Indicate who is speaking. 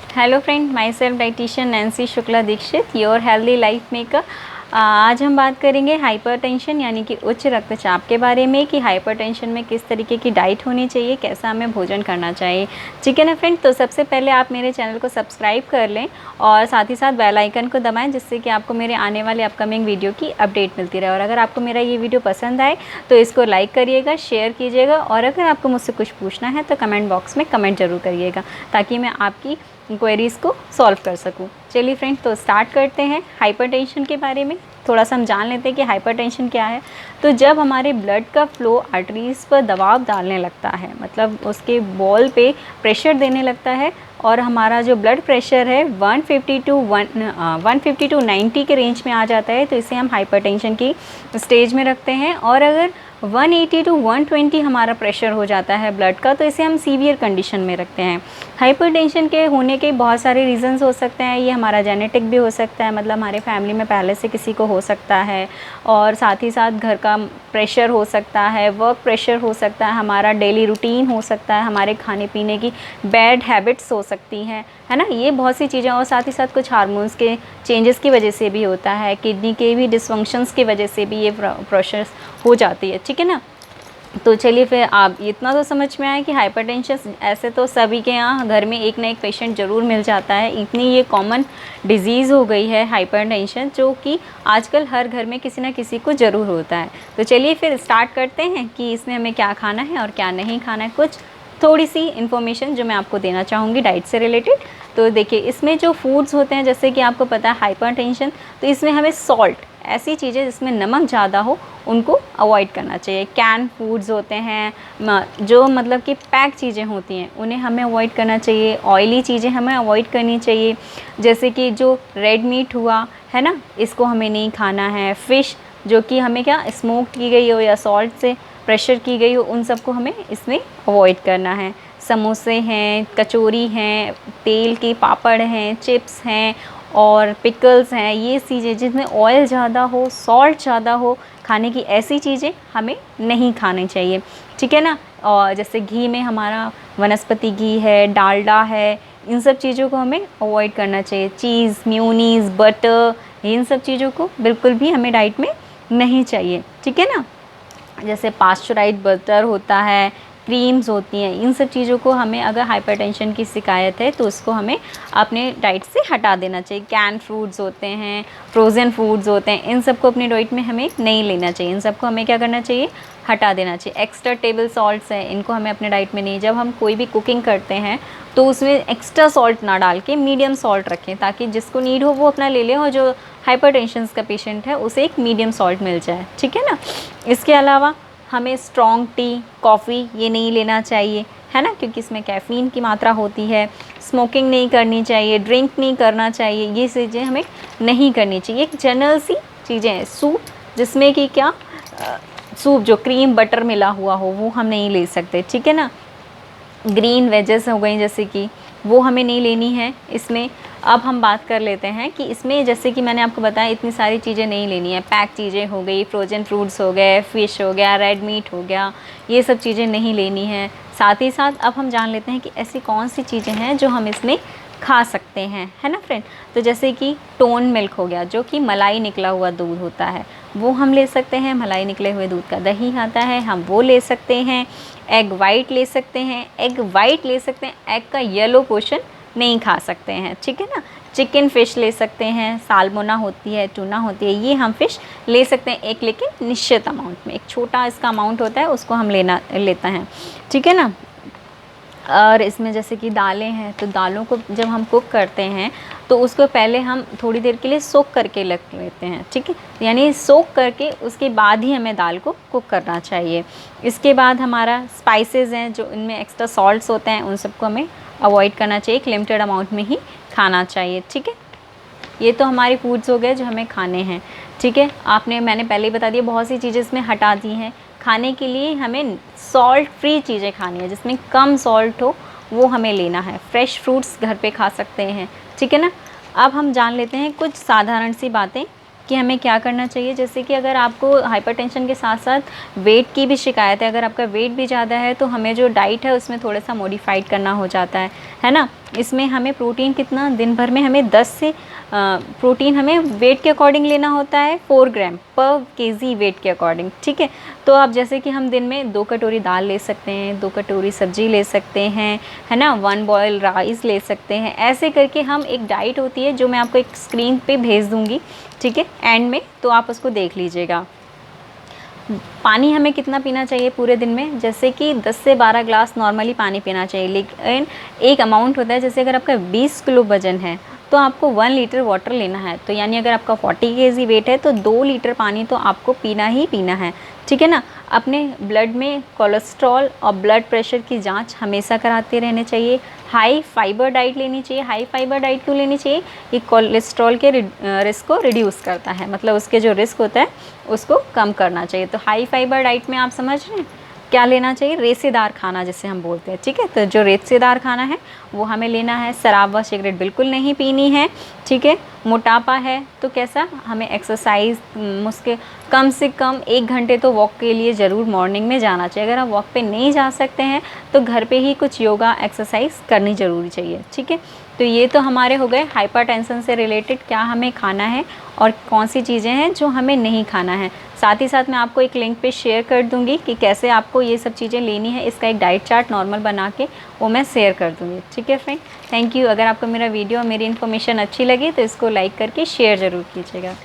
Speaker 1: Hello friend, myself dietitian Nancy Shukla Dikshit, your healthy life maker. आज हम बात करेंगे हाइपरटेंशन यानी कि उच्च रक्तचाप के बारे में कि हाइपरटेंशन में किस तरीके की डाइट होनी चाहिए, कैसा हमें भोजन करना चाहिए। ठीक है ना फ्रेंड, तो सबसे पहले आप मेरे चैनल को सब्सक्राइब कर लें और साथ ही साथ बेल आइकन को दबाएं, जिससे कि आपको मेरे आने वाले अपकमिंग वीडियो की अपडेट मिलती रहे। और अगर आपको मेरा ये वीडियो पसंद आए तो इसको लाइक करिएगा, शेयर कीजिएगा और अगर आपको मुझसे कुछ पूछना है तो कमेंट बॉक्स में कमेंट ज़रूर करिएगा, ताकि मैं आपकी क्वेरीज़ को सॉल्व कर सकूं। चलिए फ्रेंड, तो स्टार्ट करते हैं। हाइपरटेंशन के बारे में थोड़ा सा हम जान लेते हैं कि हाइपरटेंशन क्या है। तो जब हमारे ब्लड का फ्लो आर्टरीज़ पर दबाव डालने लगता है, मतलब उसके बॉल पे प्रेशर देने लगता है और हमारा जो ब्लड प्रेशर है 150 टू 90 के रेंज में आ जाता है, तो इसे हम हाइपरटेंशन की स्टेज में रखते हैं। और अगर 180 टू 120 हमारा प्रेशर हो जाता है ब्लड का, तो इसे हम सीवियर कंडीशन में रखते हैं। हाइपरटेंशन के होने के बहुत सारे रीजंस हो सकते हैं। ये हमारा जेनेटिक भी हो सकता है, मतलब हमारे फैमिली में पहले से किसी को हो सकता है, और साथ ही साथ घर का प्रेशर हो सकता है, वर्क प्रेशर हो सकता है, हमारा डेली रूटीन हो सकता है, हमारे खाने पीने की बैड हैबिट्स हो सकती हैं, है ना। ये बहुत सी चीज़ें, और साथ ही साथ कुछ हार्मोन्स के चेंजेस की वजह से भी होता है, किडनी के भी डिसफंक्शंस की वजह से भी ये प्रोसेस हो जाती है। ठीक है ना। तो चलिए फिर आप इतना तो समझ में आया कि हाइपरटेंशन ऐसे तो सभी के यहाँ घर में एक ना एक पेशेंट ज़रूर मिल जाता है। इतनी ये कॉमन डिजीज़ हो गई है हाइपरटेंशन, जो कि आजकल हर घर में किसी ना किसी को ज़रूर होता है। तो चलिए फिर स्टार्ट करते हैं कि इसमें हमें क्या खाना है और क्या नहीं खाना है। कुछ थोड़ी सी इन्फॉर्मेशन जो मैं आपको देना चाहूँगी डाइट से रिलेटेड। तो देखिए, इसमें जो फूड्स होते हैं, जैसे कि आपको पता है हाइपरटेंशन, तो इसमें हमें सॉल्ट, ऐसी चीज़ें जिसमें नमक ज़्यादा हो, उनको अवॉइड करना चाहिए। कैन फूड्स होते हैं, जो मतलब कि पैक चीज़ें होती हैं, उन्हें हमें अवॉइड करना चाहिए। ऑयली चीज़ें हमें अवॉइड करनी चाहिए, जैसे कि जो रेड मीट हुआ है ना, इसको हमें नहीं खाना है। फ़िश जो कि हमें क्या स्मोक की गई हो या सॉल्ट से प्रेशर की गई हो, उन सबको हमें इसमें अवॉइड करना है। समोसे हैं, कचौरी हैं, तेल के पापड़ हैं, चिप्स हैं और पिकल्स हैं, ये चीज़ें जिसमें ऑयल ज़्यादा हो, सॉल्ट ज़्यादा हो, खाने की ऐसी चीज़ें हमें नहीं खानी चाहिए। ठीक है ना। और जैसे घी में हमारा वनस्पति घी है, डालडा है, इन सब चीज़ों को हमें अवॉइड करना चाहिए। चीज़, मेयोनीज़, बटर, इन सब चीज़ों को बिल्कुल भी हमें डाइट में नहीं चाहिए। ठीक है ना। जैसे पास्चराइज्ड बटर होता है, क्रीम्स होती हैं, इन सब चीज़ों को हमें, अगर हाइपरटेंशन की शिकायत है तो उसको हमें अपने डाइट से हटा देना चाहिए। कैन फ्रूट्स होते हैं, फ्रोज़न फूड्स होते हैं, इन सबको अपनी डाइट में हमें नहीं लेना चाहिए। इन सबको हमें क्या करना चाहिए, हटा देना चाहिए। एक्स्ट्रा टेबल सॉल्ट्स हैं, इनको हमें अपने डाइट में नहीं। जब हम कोई भी कुकिंग करते हैं तो उसमें एक्स्ट्रा सॉल्ट ना डाल के मीडियम सॉल्ट रखें, ताकि जिसको नीड हो वो अपना ले लें और जो हाइपरटेंशन का पेशेंट है उसे एक मीडियम सॉल्ट मिल जाए। ठीक है ना। इसके अलावा हमें स्ट्रॉन्ग टी, कॉफ़ी ये नहीं लेना चाहिए, है ना, क्योंकि इसमें कैफ़ीन की मात्रा होती है। स्मोकिंग नहीं करनी चाहिए, ड्रिंक नहीं करना चाहिए, ये चीज़ें हमें नहीं करनी चाहिए। एक जनरल सी चीज़ें हैं, सूप जिसमें कि क्या सूप जो क्रीम बटर मिला हुआ हो, वो हम नहीं ले सकते। ठीक है ना। ग्रीन वेजेस हो गई जैसे कि, वो हमें नहीं लेनी है इसमें। अब हम बात कर लेते हैं कि इसमें, जैसे कि मैंने आपको बताया, इतनी सारी चीज़ें नहीं लेनी है। पैक चीज़ें हो गई, फ्रोजन फ्रूट्स हो गए, फ़िश हो गया, रेड मीट हो गया, ये सब चीज़ें नहीं लेनी है। साथ ही साथ अब हम जान लेते हैं कि ऐसी कौन सी चीज़ें हैं जो हम इसमें खा सकते हैं, है ना फ्रेंड। तो जैसे कि टोन मिल्क हो गया, जो कि मलाई निकला हुआ दूध होता है, वो हम ले सकते हैं। मलाई निकले हुए दूध का दही आता है, हम वो ले सकते हैं। एग वाइट ले सकते हैं, एग वाइट ले सकते हैं, एग का येलो पोर्शन नहीं खा सकते हैं। ठीक है ना। चिकन फ़िश ले सकते हैं, साल्मोना होती है, टूना होती है, ये हम फ़िश ले सकते हैं एक, लेकिन निश्चित अमाउंट में। एक छोटा इसका अमाउंट होता है, उसको हम लेते हैं। ठीक है ना। और इसमें जैसे कि दालें हैं, तो दालों को जब हम कुक करते हैं तो उसको पहले हम थोड़ी देर के लिए सोक करके रख लेते हैं। ठीक है, यानी सोक करके उसके बाद ही हमें दाल को कुक करना चाहिए। इसके बाद हमारा स्पाइसेस हैं, जो इनमें एक्स्ट्रा सॉल्ट्स होते हैं, उन सबको हमें अवॉइड करना चाहिए, एक लिमिटेड अमाउंट में ही खाना चाहिए। ठीक है। ये तो हमारे फूड्स हो गए जो हमें खाने हैं। ठीक है। मैंने पहले ही बता दिया, बहुत सी चीज़ें इसमें हटा दी हैं। खाने के लिए हमें सॉल्ट फ्री चीज़ें खानी है, जिसमें कम सॉल्ट हो, वो हमें लेना है। फ्रेश फ्रूट्स घर पे खा सकते हैं। ठीक है ना। अब हम जान लेते हैं कुछ साधारण सी बातें कि हमें क्या करना चाहिए। जैसे कि अगर आपको हाइपरटेंशन के साथ साथ वेट की भी शिकायत है, अगर आपका वेट भी ज़्यादा है, तो हमें जो डाइट है उसमें थोड़ा सा मॉडिफाइड करना हो जाता है ना। इसमें हमें प्रोटीन कितना, दिन भर में हमें 10 से प्रोटीन हमें वेट के अकॉर्डिंग लेना होता है, 4 ग्राम पर केजी वेट के अकॉर्डिंग, ठीक है। तो आप जैसे कि हम दिन में 2 कटोरी दाल ले सकते हैं, 2 कटोरी सब्जी ले सकते हैं, है ना, 1 बॉयल राइस ले सकते हैं। ऐसे करके हम एक डाइट होती है जो मैं आपको एक स्क्रीन पे भेज दूँगी, ठीक है, एंड में, तो आप उसको देख लीजिएगा। पानी हमें कितना पीना चाहिए पूरे दिन में, जैसे कि 10 से 12 ग्लास नॉर्मली पानी पीना चाहिए, लेकिन एक अमाउंट होता है, जैसे अगर आपका 20 किलो वजन है तो आपको 1 लीटर वाटर लेना है। तो यानी अगर आपका 40 केजी वेट है तो 2 लीटर पानी तो आपको पीना ही पीना है, ठीक है ना। अपने ब्लड में कोलेस्ट्रॉल और ब्लड प्रेशर की जांच हमेशा कराते रहने चाहिए। हाई फाइबर डाइट लेनी चाहिए। हाई फाइबर डाइट क्यों लेनी चाहिए? ये कोलेस्ट्रॉल के रिस्क को रिड्यूस करता है, मतलब उसके जो रिस्क होता है उसको कम करना चाहिए। तो हाई फाइबर डाइट में आप समझ रहे हैं क्या लेना चाहिए? रेशेदार खाना जिसे हम बोलते हैं, ठीक है। तो जो रेशेदार खाना है वो हमें लेना है। शराब व सिगरेट बिल्कुल नहीं पीनी है, ठीक है। मोटापा है तो कैसा, हमें एक्सरसाइज मुश्किल कम से कम 1 घंटे तो वॉक के लिए ज़रूर मॉर्निंग में जाना चाहिए। अगर आप वॉक पे नहीं जा सकते हैं तो घर पे ही कुछ योगा एक्सरसाइज करनी ज़रूरी चाहिए, ठीक है। तो ये तो हमारे हो गए हाइपरटेंशन से रिलेटेड क्या हमें खाना है और कौन सी चीज़ें हैं जो हमें नहीं खाना है। साथ ही साथ मैं आपको एक लिंक पे शेयर कर दूंगी कि कैसे आपको ये सब चीज़ें लेनी है। इसका एक डाइट चार्ट नॉर्मल बना के वो मैं शेयर कर दूंगी, ठीक है फ्रेंड। Thank you. अगर आपको मेरा वीडियो और मेरी इन्फॉर्मेशन अच्छी लगी तो इसको लाइक करके शेयर ज़रूर कीजिएगा।